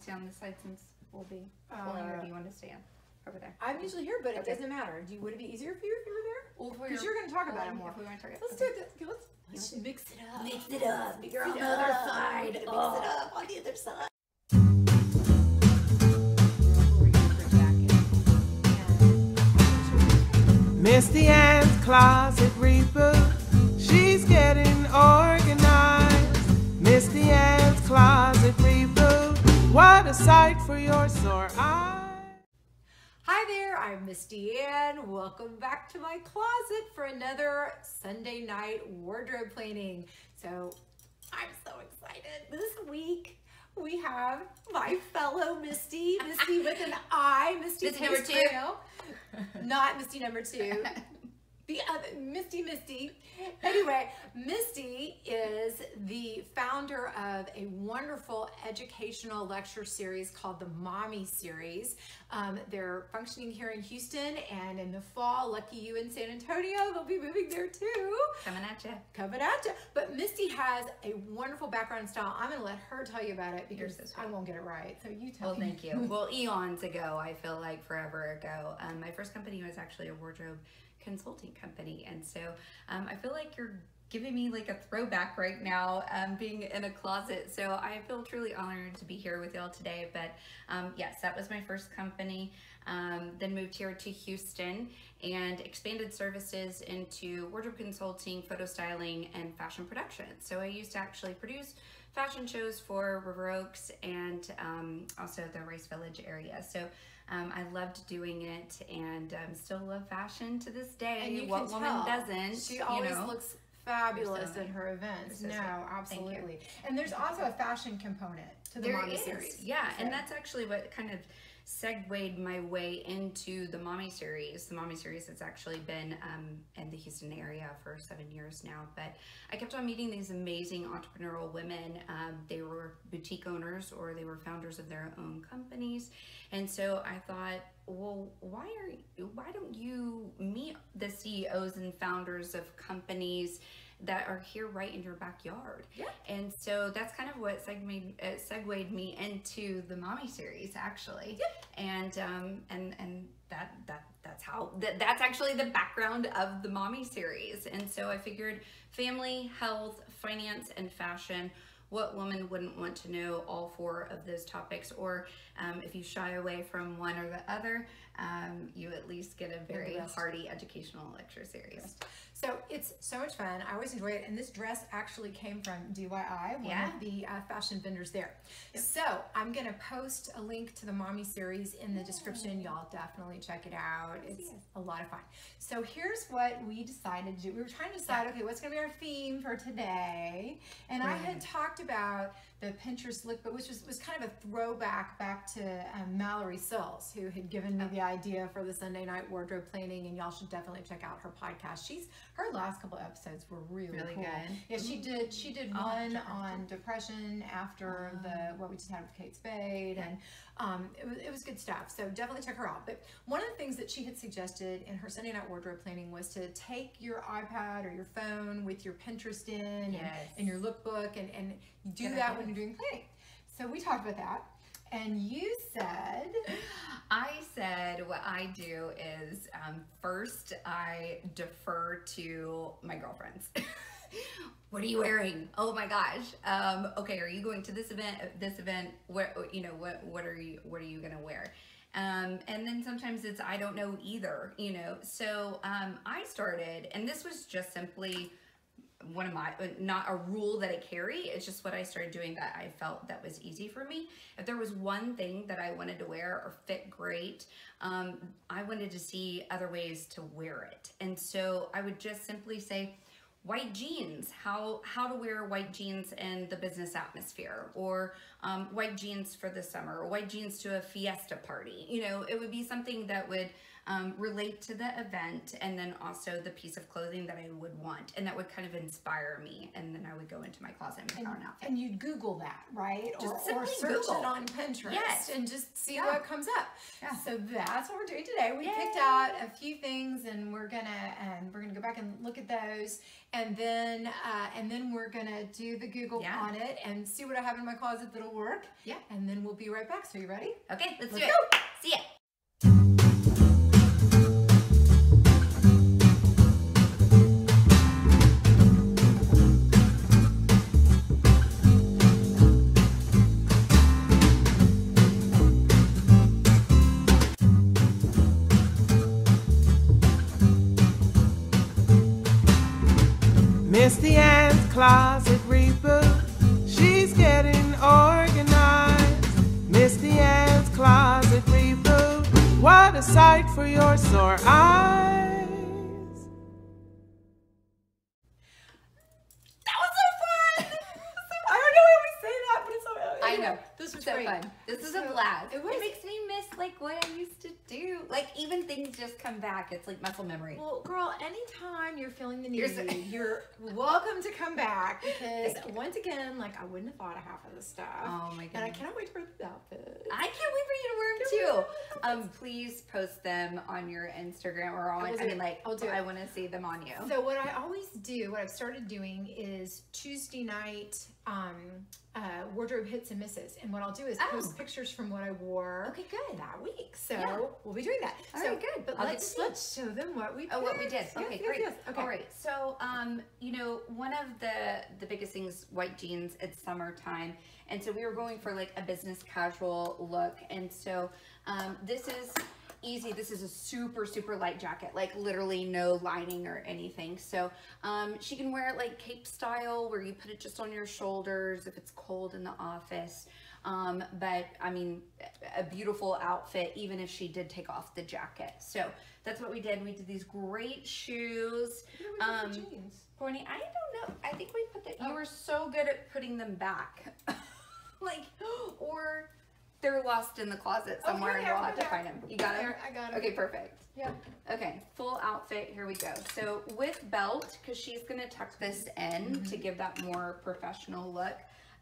Stay on this side since we'll be pulling, or do you want to stay on over there? I'm usually here, but it doesn't matter. Would it be easier for you if you were there? Well, because you're going to talk about it more. If we want to talk Let's do it. Let's mix it up. Mix it up. You're on the other side. Mix it up on the other side. Misty Ann's Closet Reboot. She's getting organized. Misty Ann's Closet Reboot. What a sight for your sore eyes. Hi there, I'm Misty Ann. Welcome back to my closet for another Sunday night wardrobe planning. So I'm so excited. This week we have my fellow Misty with an I, Misti Pace-Krahl. Not Misty number 2. The other Misty. Anyway, Misty is the founder of a wonderful educational lecture series called the Mommie Series. They're functioning here in Houston, and in the fall, lucky you in San Antonio, they'll be moving there too. Coming at you. But Misty has a wonderful background style. I'm gonna let her tell you about it because I won't get it right. So you tell me. Well, thank you. Well, eons ago, I feel like forever ago, my first company was actually a wardrobe consulting company, and so I feel like you're giving me like a throwback right now, being in a closet. So I feel truly honored to be here with y'all today. But yes, that was my first company. Then moved here to Houston and expanded services into wardrobe consulting, photo styling, and fashion production. So I used to actually produce fashion shows for River Oaks and also the Rice Village area. So I loved doing it, and still love fashion to this day. And what woman doesn't? She always looks fabulous at her events. No, absolutely. And there's also a fashion component to the Mommie Series. Yeah, so. And that's actually what kind of segued my way into the Mommie Series. The Mommie Series has actually been in the Houston area for 7 years now, but I kept on meeting these amazing entrepreneurial women. They were boutique owners, or they were founders of their own companies, and so I thought, well, why don't you meet the CEOs and founders of companies that are here right in your backyard? Yeah. And so that's kind of what segued me into the Mommie Series, actually. Yeah. And that's actually the background of the Mommie Series. And so I figured family, health, finance, and fashion. What woman wouldn't want to know all 4 of those topics? Or if you shy away from one or the other, you at least get a very hearty educational lecture series. So it's so much fun. I always enjoy it. And this dress actually came from DYI, one of the fashion vendors there. Yep. So I'm going to post a link to the Mommie Series in the description. Y'all definitely check it out. It's a lot of fun. So here's what we decided to do. We were trying to decide, okay, what's going to be our theme for today? And I had talked about the Pinterest lookbook, which was kind of a throwback back to Mallory Sills, who had given me the idea for the Sunday night wardrobe planning, and y'all should definitely check out her podcast. Her last couple of episodes were really cool. Good. Yeah, she did one on depression after what we just had with Kate Spade, and it was good stuff. So definitely check her out. But one of the things that she had suggested in her Sunday night wardrobe planning was to take your iPad or your phone with your Pinterest in and your lookbook, and do that when you're doing planning. So we talked about that. And you said? I said what I do is first I defer to my girlfriends. What are you wearing? Oh my gosh. Okay, are you going to this event? What are you gonna wear? And then sometimes it's I don't know either. So I started, and this was just simply one of my, not a rule that I carry, it's just what I started doing that I felt that was easy for me. If there was one thing that I wanted to wear or fit great, I wanted to see other ways to wear it. And so I would just simply say, white jeans, how to wear white jeans in the business atmosphere, or white jeans for the summer, or white jeans to a fiesta party. It would be something that would relate to the event, and then also the piece of clothing that I would want, and that would kind of inspire me. And then I would go into my closet and pick out an outfit. And you'd Google that, right? Just or search Google it on Pinterest, yes, and just see what comes up. Yeah. So that's what we're doing today. We picked out a few things, and we're gonna go back and look at those, and then we're gonna do the Google on it and see what I have in my closet that'll work. Yeah. And then we'll be right back. So you ready? Okay, let's do go. it. See ya. Misty Ann's Closet Reboot. She's getting organized. Misty Ann's Closet Reboot. What a sight for your sore eyes. That was so fun! I don't know why we say that, but it's so I know. This was so great. fun. This is a blast. It was. It makes me miss like what I used to do. Like even things just come back. It's like muscle memory. Well, girl, anytime you're feeling the need, you're welcome to come back, because once again, like, I wouldn't have thought of half of this stuff. Oh my goodness. And I cannot wait to wear these outfits. I can't wait for you to wear them too. Please post them on your Instagram or on. I mean, like, I'll do it. I want to see them on you. So what I always do, what I've started doing, is Tuesday night wardrobe hits and misses, and what I'll do is post pictures from what I wore that week. So we'll be doing that. All right, good. But let's show them what we did. Oh, what we did. Okay, great. Yes. Okay. All right. So, you know, one of the biggest things, white jeans. It's summertime, and so we were going for like a business casual look, and so this is easy. This is a super light jacket, like literally no lining or anything. So she can wear it like cape style, where you put it just on your shoulders if it's cold in the office. But I mean, a beautiful outfit even if she did take off the jacket. So that's what we did. We did these great shoes. Courtney, I don't know. I think we put the, you were so good at putting them back. Like, or they're lost in the closet somewhere, and we'll have to find them. You got it? I got it. Okay, perfect. Yeah. Okay, full outfit. Here we go. So with belt, because she's going to tuck this in to give that more professional look.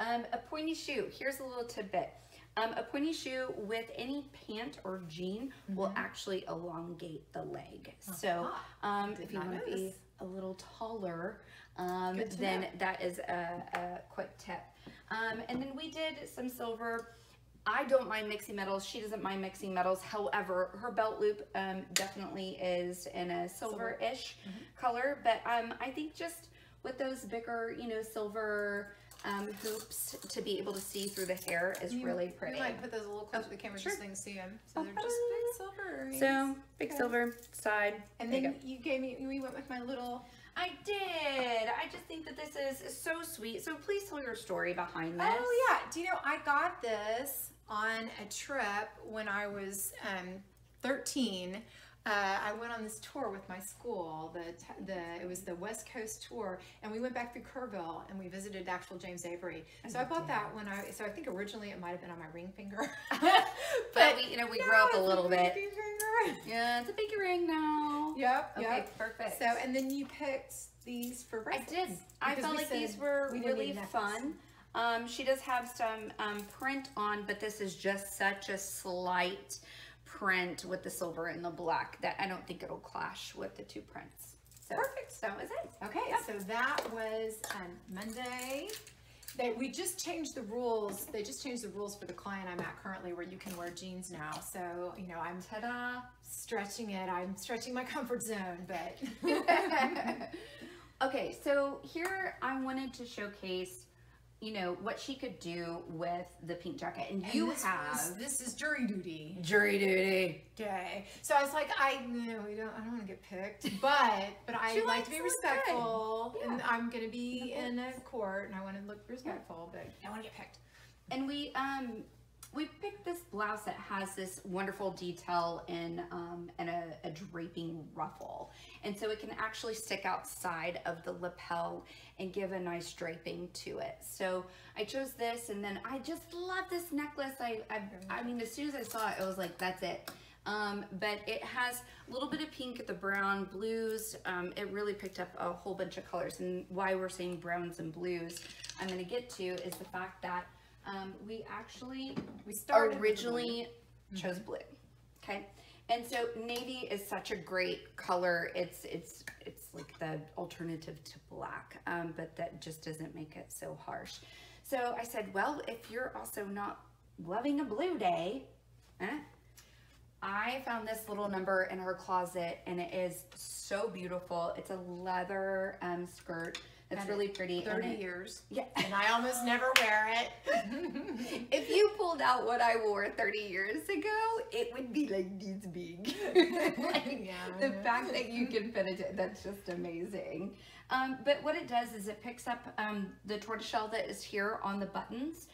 A pointy shoe. Here's a little tidbit. A pointy shoe with any pant or jean will actually elongate the leg. So if you want to be a little taller, then that is a quick tip. And then we did some silver. I don't mind mixing metals. She doesn't mind mixing metals. However, her belt loop definitely is in a silver-ish color. But I think just with those bigger, you know, silver hoops to be able to see through the hair is really pretty. You might put those a little closer to the camera just so you can see them. So they're just big silver earrings. So, big silver side. And then you gave me, we went with my little... I did. I just think that this is so sweet. So please tell your story behind this. Oh yeah. Do you know, I got this on a trip when I was 13. I went on this tour with my school. It was the West Coast tour, and we went back through Kerrville and we visited actual James Avery. So I bought that when I think originally it might have been on my ring finger. but we grew up a little bit. Yeah, it's a pinky ring now. Yep. Okay, perfect. So, and then you picked these for bracelets. I did. I felt like these were really fun. She does have some print on, but this is just such a slight print with the silver and the black that I don't think it'll clash with the two prints. So, perfect. So is it. Okay, so that was Monday. We just changed the rules. They just changed the rules for the client I'm at currently, where you can wear jeans now. So, you know, I'm stretching it. I'm stretching my comfort zone, but. Okay, so here I wanted to showcase, you know, what she could do with the pink jacket. And this is jury duty. Jury duty. Okay. So I was like, I don't want to get picked, but I like to be respectful, and I'm going to be in a court, and I want to look respectful, but I want to get picked. And we picked this blouse that has this wonderful detail in a draping ruffle. And so it can actually stick outside of the lapel and give a nice draping to it. So I chose this, and then I just love this necklace. I mean, as soon as I saw it, I was like, that's it. but it has a little bit of pink, the brown, blues. It really picked up a whole bunch of colors. And why we're saying browns and blues, I'm going to get to is the fact that we originally chose blue. Okay. And so navy is such a great color. It's like the alternative to black, but that just doesn't make it so harsh. So I said, well, if you're also not loving a blue day, I found this little number in her closet, and it is so beautiful. It's a leather skirt. It's really pretty. 30 years. Yeah. And I almost never wear it. If you pulled out what I wore 30 years ago, it would be like this big. Like, the fact that you can fit it, that's just amazing. But what it does is it picks up the tortoiseshell that is here on the buttons.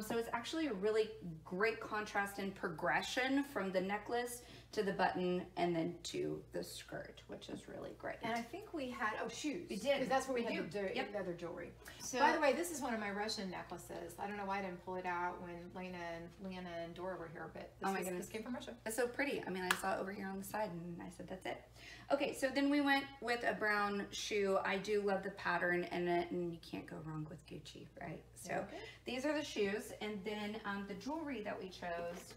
So it's actually a really great contrast and progression from the necklace to the button and then to the skirt, which is really great. And I think we had, shoes. We did. Because that's where we had Yep. the other jewelry. So, by the way, this is one of my Russian necklaces. I don't know why I didn't pull it out when Leanna and Dora were here, but this came from Russia. It's so pretty. I mean, I saw it over here on the side and I said, that's it. Okay, so then we went with a brown shoe. I do love the pattern in it, and you can't go wrong with Gucci, right? So these are the shoes, and then the jewelry that we chose,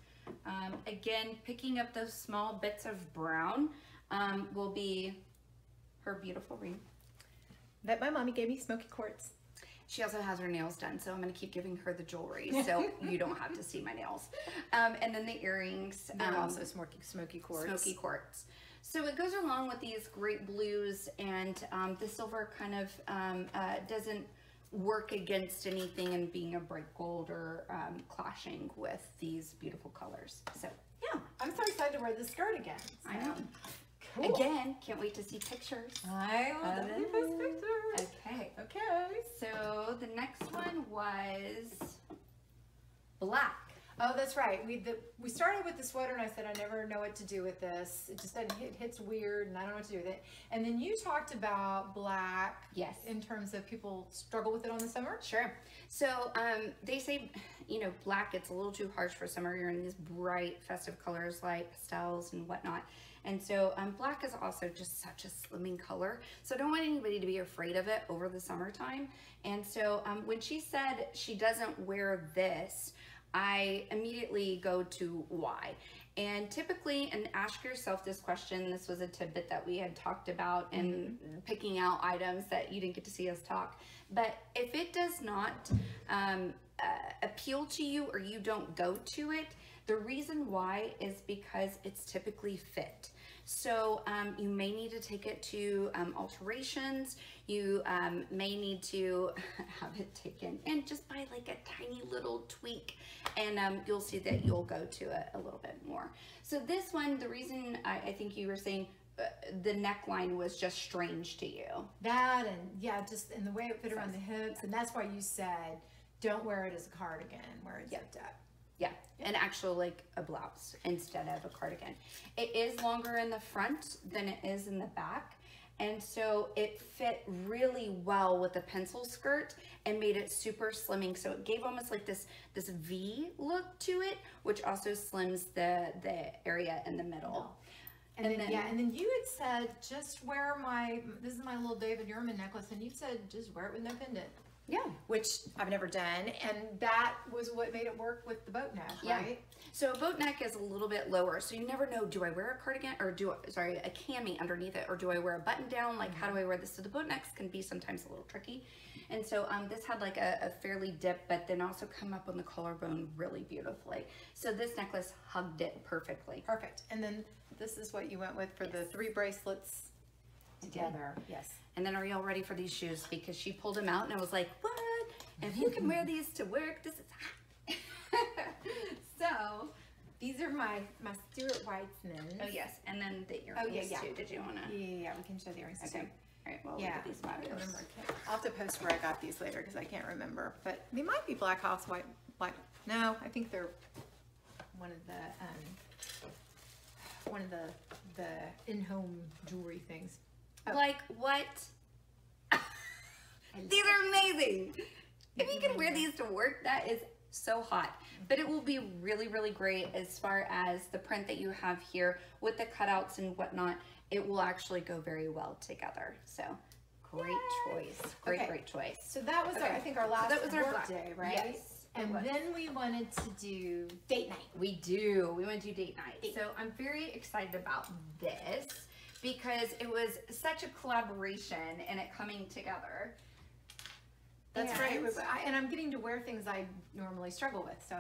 again, picking up those small bits of brown will be her beautiful ring. That my mommy gave me smoky quartz. She also has her nails done, so I'm going to keep giving her the jewelry so you don't have to see my nails. And then the earrings. They're also smoky quartz. Smoky quartz. So it goes along with these great blues, and the silver kind of doesn't work against anything and being a bright gold or clashing with these beautiful colors. So yeah, I'm so excited to wear this skirt again. So. I know. Cool. Again, can't wait to see pictures. I will definitely post pictures. Okay. Okay. So the next one was black. Oh, that's right. We started with the sweater, and I said I never know what to do with this. It just doesn't hits weird, and I don't know what to do with it. And then you talked about black. Yes. In terms of people struggle with it on the summer. Sure. So they say, black, it's a little too harsh for summer. You're in these bright, festive colors like pastels and whatnot. And so black is also just such a slimming color. So I don't want anybody to be afraid of it over the summertime. And so when she said she doesn't wear this, I immediately go to why. And typically, and ask yourself this question, this was a tidbit that we had talked about in picking out items that you didn't get to see us talk. But if it does not appeal to you or you don't go to it, the reason why is because it's typically fit. So you may need to take it to alterations. You may need to have it taken and just by like a tiny little tweak, and you'll see that you'll go to it a little bit more. So this one, the reason I think you were saying the neckline was just strange to you. That, and yeah, just in the way it fit around the hips, and that's why you said don't wear it as a cardigan, wear it zipped up. Yeah, and actually like a blouse instead of a cardigan. It is longer in the front than it is in the back, and so it fit really well with the pencil skirt and made it super slimming. So it gave almost like this V look to it, which also slims the area in the middle. And then and then you had said just wear this is my little David Yurman necklace, and you said just wear it with no pendant. Yeah. Which I've never done, and that was what made it work with the boat neck, right? So a boat neck is a little bit lower, so you never know, do I wear a cardigan or a cami underneath it, or do I wear a button down? Like, how do I wear this? So the boat necks can be sometimes a little tricky. And so this had like a fairly dip, but then also come up on the collarbone really beautifully. So this necklace hugged it perfectly. Perfect. And then this is what you went with for the 3 bracelets together. Yes. And then are y'all ready for these shoes? Because she pulled them out and I was like, what? If you can wear these to work, this is hot. So these are my Stuart Weitzman. Oh yes, and then the earrings too. Did you wanna? Yeah, we can show the earrings too. All right, well, look at these fabulous. I'll have to post where I got these later because I can't remember. But they might be Black House White. No, I think they're one of the in-home jewelry things. Oh. Like what? These are amazing. If you can wear these to work, that is so hot. But it will be really, really great as far as the print that you have here with the cutouts and whatnot. It will actually go very well together. So great choice. Great choice. So that was, I think, our last work day, right? Yes. And then we wanted to do date night. We want to do date night. So I'm very excited about this because it was such a collaboration and it coming together. That's right. And I'm getting to wear things I normally struggle with. So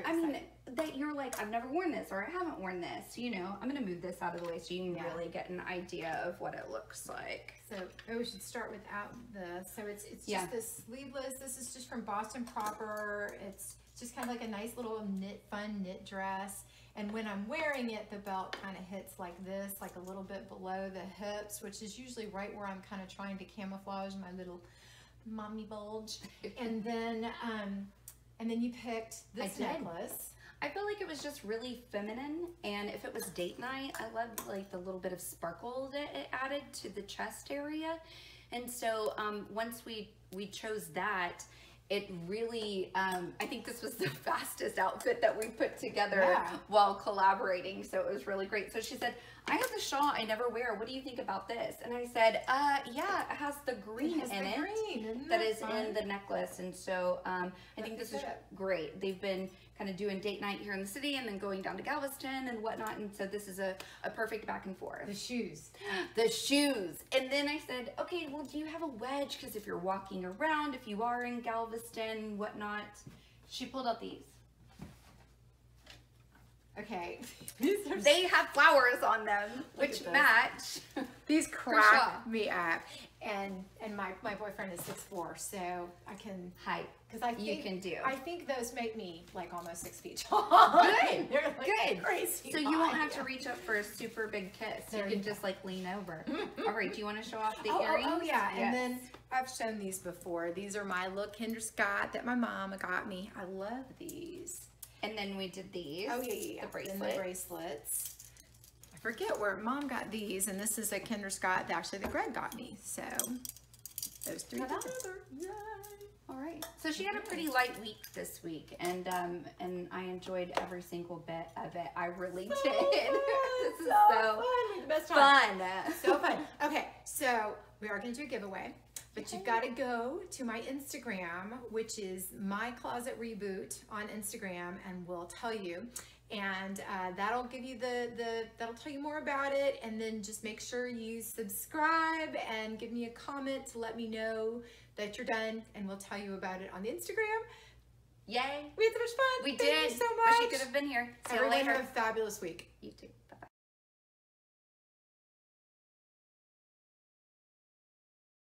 I mean, that you're like, I've never worn this or I haven't worn this. You know, I'm going to move this out of the way so you can really get an idea of what it looks like. So we should start without this. So it's just this sleeveless. This is just from Boston Proper. It's just kind of like a nice little fun knit dress. And when I'm wearing it, the belt kind of hits like this, like a little bit below the hips, which is usually right where I'm kind of trying to camouflage my little mommy bulge. And then you picked this necklace. I feel like it was just really feminine, and if it was date night, I loved like the little bit of sparkle that it added to the chest area. And so once we chose that, it really, I think this was the fastest outfit that we put together while collaborating. So it was really great. So she said, I have the shawl I never wear. What do you think about this? And I said, yeah, it has the green in it that is in the necklace. And so I think this is great. They've been kind of doing date night here in the city and then going down to Galveston and whatnot. And so this is a perfect back and forth. The shoes. The shoes. And then I said, okay, well, do you have a wedge? Because if you're walking around, if you are in Galveston, whatnot, she pulled out these. Okay. They have flowers on them, which match. These crack me up. And my boyfriend is 6'4", so I can height. Because I think you can do. I think those make me like almost 6 feet tall. Good. They're like Good. Crazy. So you won't have to reach up for a super big kiss. You can just like lean over. All right. Do you want to show off the earrings? Oh yeah. Yes. And then I've shown these before. These are my little Kinder Scott that my mama got me. I love these. And then we did these. Oh yeah. The bracelet. And the bracelets. I forget where mom got these, and this is a Kinder Scott actually that Greg got me. So those three together. Yay. All right. So she had a pretty light week this week, and I enjoyed every single bit of it. I really did. This is so fun. The best time. So fun. Okay, so we are going to do a giveaway, but you've got to go to my Instagram, which is My Closet Reboot on Instagram, and we'll tell you. And that'll give you that'll tell you more about it. And then just make sure you subscribe and give me a comment to let me know that you're done, and we'll tell you about it on the Instagram. Yay. We had so much fun. We Thank did. you so much. Wish you could have been here. See you Everyone later. have a fabulous week. You too.